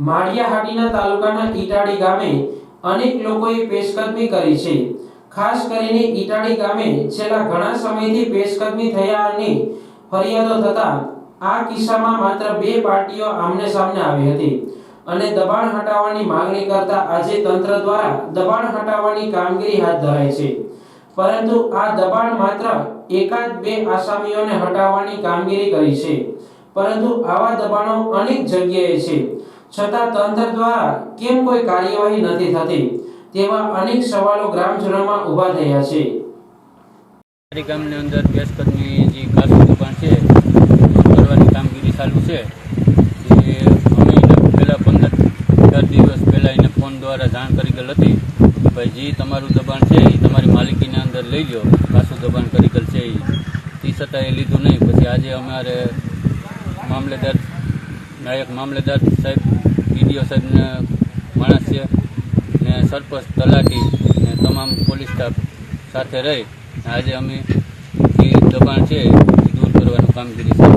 માળિયાહાટીના તાલુકાના ઈટાડી ગામે અનેક લોકોએ પેશકદમી કરી છે। ખાસ કરીને ઈટાડી ગામે છેલ્લા ઘણા સમયથી પેશકદમી થયાની ફરિયાદો થતા આ કિસ્સામાં માત્ર બે પાર્ટીઓ આમને સામને આવી હતી અને દબાણ હટાવવાની માંગણી કરતા આજે તંત્ર દ્વારા દબાણ હટાવવાની કામગીરી હાથ ધરાઈ છે। પરંતુ આ દબાણ માત્ર એકાદ બે આસામીઓને હટાવવાની કામગીરી કરી છે, પરંતુ આવા દબાણો અનેક જગ્યાએ છે, છતાં તંત્ર દ્વારા કેમ કોઈ કાર્યવાહી નથી થતી તેવા અનેક સવાલો ગ્રામજનોમાં ઊભા થયા છે। ગામની અંદર પેશકદમી જે કાચું દુકાન છે કરવાની કામગીરી ચાલુ છે। એ અમે પહેલાં 15 દિવસ પહેલાં એને ફોન દ્વારા જાણ કરી ગયેલ હતી કે ભાઈ જે તમારું દબાણ છે એ તમારી માલિકીના અંદર લઈ લો, કાચું દબાણ કરી ગયેલ છે તે છતાં એ લીધું નહીં। પછી આજે અમારે મામલેદાર નાયક મામલેદાર સાહેબ, ડીડીઓ સાહેબને માણસ છે ને સરપંચ, તલાટી ને તમામ પોલીસ સ્ટાફ સાથે રહી આજે અમે જે દબાણ છે એ દૂર કરવાનું કામગીરી છે।